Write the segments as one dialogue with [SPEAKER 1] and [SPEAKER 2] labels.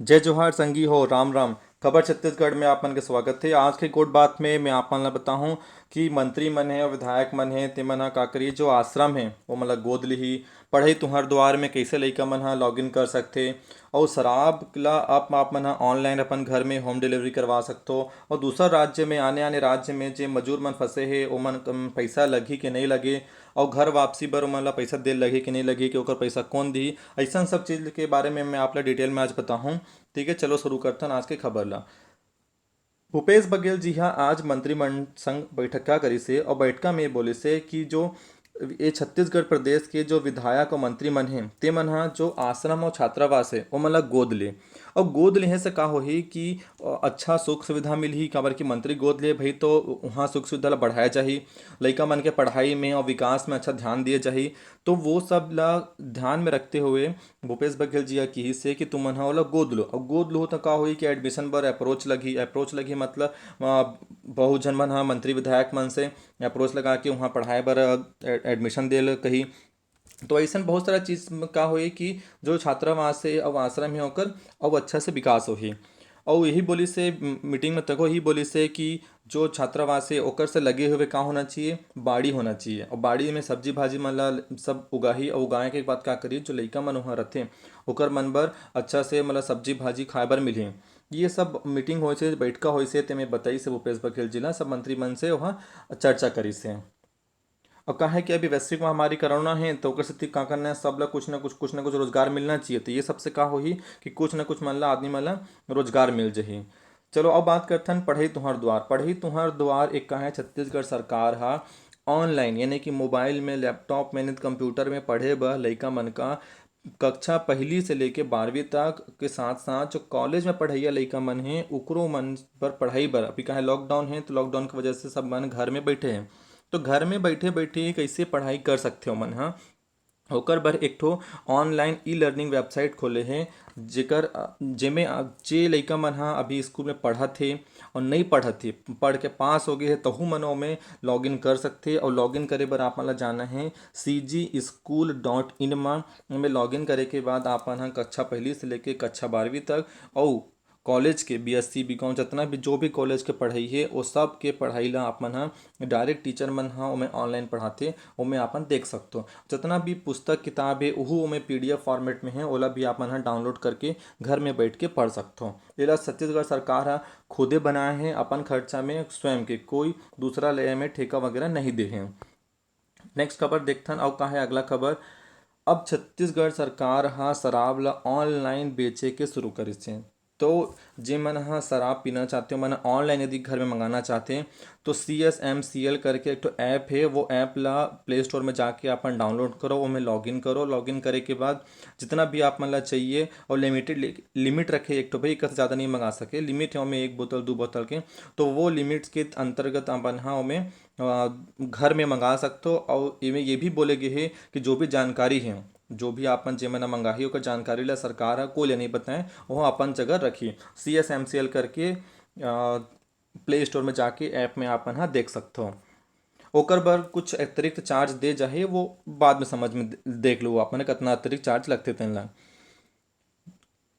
[SPEAKER 1] जय जोहार संगी हो राम राम। खबर छत्तीसगढ़ में आप मन के स्वागत थे। आज के गोट बात में मैं आप मन ला बताहूँ कि मंत्री मन है और विधायक मन है ते मन ह का करी, जो आश्रम है वो मतलब गोद लिही। पढ़ई तुंहर दुआर में कैसे लइका मन ह लॉगिन कर सकथे। और शराब ला आप मन ह ऑनलाइन अपन घर में होम डिलीवरी करवा सकथो। और दूसर राज्य में आने आने राज्य में जे मजूर मन फंसे हे ओमन कम पैसा लगही कि नहीं लगे। और घर वापसी बर ओमन ला पैसा दे लगे कि नहीं लगे, कि ओकर पैसा कौन दी। ऐसा सब चीज़ के बारे में मैं आप ला डिटेल में आज बताहूँ। ठीक है, चलो शुरू करते हैं आज के खबर ला। भूपेश बघेल जी हाँ आज मंत्रिमंडल संग बैठक का करी से, और बैठका में बोले से कि जो ये छत्तीसगढ़ प्रदेश के जो विधायक और मंत्री मन हैं ते मन हा जो आश्रम और छात्रावास है वो मतलब गोद ले। और गोद लेहे से का होही कि अच्छा सुख सुविधा मिलही, काबर कि मंत्री गोद ले भाई तो वहाँ सुख सुविधा ला बढ़ाया जाही। लइका मन के पढ़ाई में और विकास में अच्छा ध्यान दिए जाही। तो वो सब ला ध्यान में रखते हुए भूपेश बघेल जी की से कि तुम मन हा ओला गोद लो। अब गोद लो तो का होई कि एडमिशन बर अप्रोच लगी मतलब बहुत झन मन हा मंत्री विधायक मन से अप्रोच लगा के वहाँ पढ़ाए बर एडमिशन दे कही। तो ऐसा बहुत सारा चीज़ का होई कि जो छात्रावास है अब आश्रम है होकर अब अच्छा से विकास होही। और यही बोली से मीटिंग में तको ही बोली से कि जो छात्रावास है ओकर से लगे हुए का होना चाहिए, बाड़ी होना चाहिए। और बाड़ी में सब्जी भाजी मन ला सब उगाही, और उगाए के बाद का करी जो लइका मन वहाँ रथे ओकर मन बर अच्छा से मतलब सब्जी भाजी खाए बर मिलही। ये सब मीटिंग होए से बैठका होए से ते में बताई से भूपेश बघेल जिला सब मंत्री मन से वहाँ चर्चा करी से। और कहा है कि अभी वैश्विक महामारी कोरोना है तो ओकर सेती का करना है, सब ला कुछ ना कुछ रोजगार मिलना चाहिए। तो ये सबसे का होही कि कुछ ना कुछ मन ला आदमी मन ला रोजगार मिल जाही। चलो अब बात करते हैं पढ़ई तुंहर दुआर। पढ़ई तुंहर दुआर एक कहा है छत्तीसगढ़ सरकार हा ऑनलाइन यानी कि मोबाइल में, लैपटॉप में, नहीं तो कंप्यूटर में पढ़े बर लइका मन का कक्षा पहली से लेके 12वीं तक के साथ साथ जो कॉलेज में पढ़ैया लइका मन है उकरो मन पर पढ़ाई बर अभी कहा लॉकडाउन है तो लॉकडाउन की वजह से सब मन घर में बैठे हैं। तो घर में बैठे बैठे कैसे पढ़ाई कर सकते हो मन हाँ। ओकर बर एक ठो ऑनलाइन ई लर्निंग वेबसाइट खोले हैं जेकर जेमे जे लइका मन हा अभी स्कूल में पढ़त थे और नहीं पढ़त थे, पढ़ के पास हो गए है तहु मन ओमे लॉगिन कर सकते। और लॉगिन करे बर आप मन ला जाना है cgschool.in में लॉगिन करे के बाद आप मन हा कक्षा पहली से लेके कक्षा 12वीं तक और कॉलेज के बीएससी बीकॉम जितना भी जो भी कॉलेज के पढ़ाई है वो सब के पढ़ाई ला आप मन हा डायरेक्ट टीचर मन हा ओमे ऑनलाइन पढ़ाते। ओमे आपन देख सकते हो जितना भी पुस्तक किताब है वह ओमे पीडीएफ फॉर्मेट में है, ओला भी आप मन हा डाउनलोड करके घर में बैठ के पढ़ सकते हो। एला छत्तीसगढ़ सरकार हा खुदे बनाए हैं अपन खर्चा में स्वयं के, कोई दूसरा ले में ठेका वगैरह नहीं दे हैं। नेक्स्ट खबर देखथन और का है अगला खबर। अब छत्तीसगढ़ सरकार हा शराब ला ऑनलाइन बेचे के शुरू करिस है। तो जे मन हा शराब पीना चाहते हो मन ऑनलाइन यदि घर में मंगाना चाहते हैं तो CSMCL करके एक तो ऐप है, वो ऐप ला प्ले स्टोर में जाके अपन डाउनलोड करो, वो में लॉगिन करो। लॉगिन करे के बाद जितना भी आप मन ला चाहिए और लिमिटेड लिमिट रखे, एक तो भाई एक ज़्यादा नहीं मंगा सके, लिमिट है में 1 बोतल 2 बोतल के। तो वो लिमिट्स के अंतर्गत अपन हाँ में घर में मंगा सकते हो। और इमें ये भी बोले गए है कि जो भी जानकारी है जो भी आपन जेमन मंगाही ओकर जानकारी ला सरकार हा कोई ले नहीं बताए वो अपन जगह रखी। CSMCL करके प्ले स्टोर में जाके ऐप में आपन हाँ देख सकते हो। ओकर बर कुछ अतिरिक्त चार्ज दे जाहे वो बाद में समझ में देख लो आपने कितना अतिरिक्त चार्ज लगते तेन।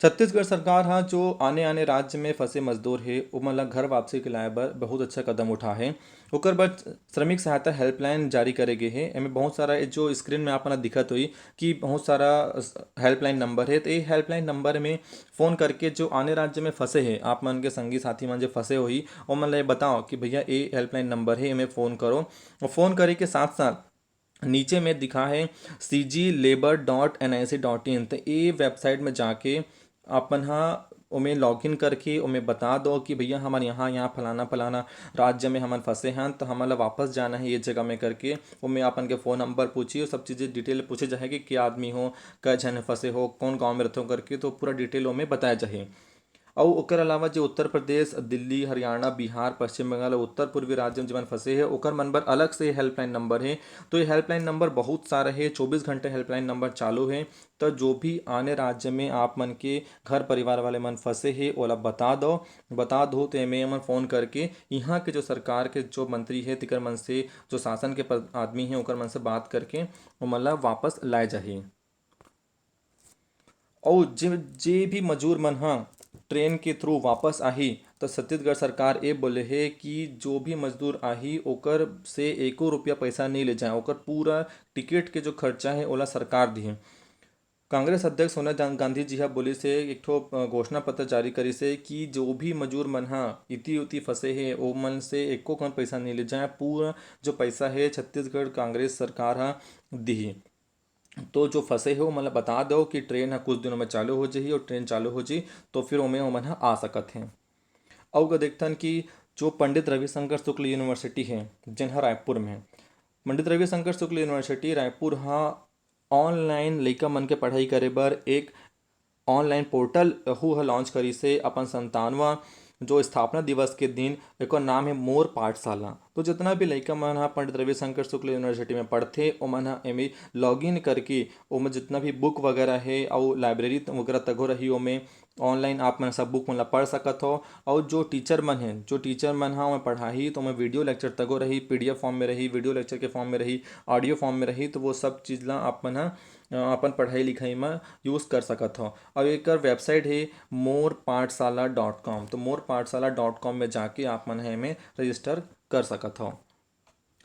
[SPEAKER 1] छत्तीसगढ़ सरकार हाँ जो आने आने राज्य में फंसे मजदूर है ओमन ला घर वापसी के लाए बर बहुत अच्छा कदम उठा है। ओकर बाद श्रमिक सहायता हेल्पलाइन जारी करे गए है। एमें बहुत सारा जो स्क्रीन में आपन दिखत हुई कि बहुत सारा हेल्पलाइन नंबर है। तो ये हेल्पलाइन नंबर में फ़ोन करके जो आने राज्य में फंसे हैं आप मन के संगी साथी मन जो फंसे हुई ओमन ला बताओ कि भैया ये हेल्पलाइन नंबर है, इमें फ़ोन करो। और फ़ोन करे के साथ साथ नीचे में दिखा है cglabor.nic.in। तो ये वेबसाइट में जाके अपन हाँ ओमे लॉगिन करके ओमे बता दो कि भैया हमारे यहाँ यहाँ फलाना फलाना राज्य में हमन फंसे हैं तो हमारा वापस जाना है ये जगह में करके। ओमे अपन के फ़ोन नंबर पूछिए, सब चीज़ें डिटेल पूछे जाएगी कि आदमी हो, कै जन फंसे हो, कौन गाँव में रहते हो करके, तो पूरा डिटेल ओमे बताया जाए। और ओकर अलावा जो उत्तर प्रदेश, दिल्ली, हरियाणा, बिहार, पश्चिम बंगाल और उत्तर पूर्वी राज्य में जमन फंसे है ओकर मन बर अलग से हेल्पलाइन नंबर है। तो ये हेल्पलाइन नंबर बहुत सारा है, 24 घंटे हेल्पलाइन नंबर चालू है। तो जो भी आने राज्य में आप मन के घर परिवार वाले मन फंसे है ओला बता दो तो एमे मन फ़ोन करके यहाँ के जो सरकार के जो मंत्री है तिकर मन से, जो शासन के आदमी है ओकर मन से बात करके वो मन ला वापस लाए जाही। और जे भी मजूर मन ह ट्रेन के थ्रू वापस आही तो छत्तीसगढ़ सरकार ये बोले है कि जो भी मजदूर आही ओकर से एको रुपया पैसा नहीं ले जाए, ओकर पूरा टिकट के जो खर्चा है ओला सरकार दी। कांग्रेस अध्यक्ष सोनिया गांधी जी हा बोली से एक ठो घोषणा पत्र जारी करी से कि जो भी मजूर मन हा इति उति फंसे हे ओ मन से एको कन पैसा नहीं ले जाए, पूरा जो पैसा है छत्तीसगढ़ कांग्रेस सरकार हा दी। तो जो फंसे हो मतलब बता दो कि ट्रेन है कुछ दिनों में चालू हो जाही और ट्रेन चालू हो जी तो फिर ओमे ओमन ह आ सकत हैं। अउ का देखथन कि जो पंडित रविशंकर शुक्ल यूनिवर्सिटी है जेन रायपुर में है। पंडित रविशंकर शुक्ल यूनिवर्सिटी रायपुर हा ऑनलाइन लइका मन के पढ़ाई करे बर एक ऑनलाइन पोर्टल हु ह लॉन्च करी से अपन 57वां जो स्थापना दिवस के दिन। एक नाम है मोर पाठशाला। तो जितना भी लइका मन ह पंडित रविशंकर शुक्ल यूनिवर्सिटी में पढ़थे ओमन ह एमे लॉगिन करके ओमे जितना भी बुक वगैरह है और लाइब्रेरी वगैरह तको रही ओमे ऑनलाइन आप मन सब बुक मन ला पढ़ सकत हो। और जो टीचर मन हैं जो टीचर मन ह ओमे पढ़ाही तो ओमे वीडियो लेक्चर तको रही, पीडीएफ फॉर्म में रही, वीडियो लेक्चर के फॉर्म में रही, ऑडियो फॉर्म में रही। तो वो सब चीज़ ला आप मन ह अपन पढ़ाई लिखाई में यूज़ कर सकत हो। और एक वेबसाइट है morepathshala.com। तो morepathshala.com में जाके आप मन है में रजिस्टर कर सकत हो।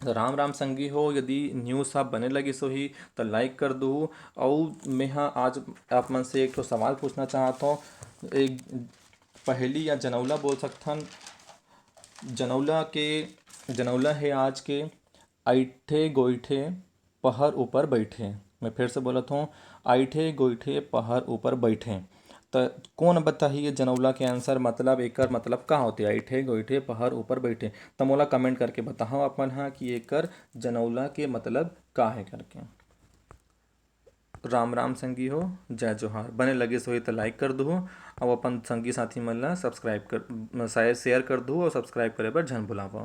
[SPEAKER 1] तो राम राम संगी हो, यदि न्यूज़ आप बने लगी सो ही तो लाइक कर दो। और मैं हाँ आज आप मन से एक तो सवाल पूछना चाहता हूँ। एक पहेली या जनौला बोल सकथन। जनौला है आज के ऐठे गोइठे पहर ऊपर बैठे। मैं फिर से बोलत हूँ, ऐठे गोइठे पहर ऊपर बैठे। तो कौन बताही ये जनौला के आंसर मतलब एकर मतलब का होते? ऐठे गोइठे पहर ऊपर बैठे। तो मोला कमेंट करके बताओ अपन हाँ कि एकर जनौला के मतलब का है करके। राम राम संगी हो, जय जोहार। बने लगे सोई तो लाइक कर दो और अपन संगी साथी मन ला सब्सक्राइब कर शेयर कर दो और सब्सक्राइब करे बर झन भुलावा।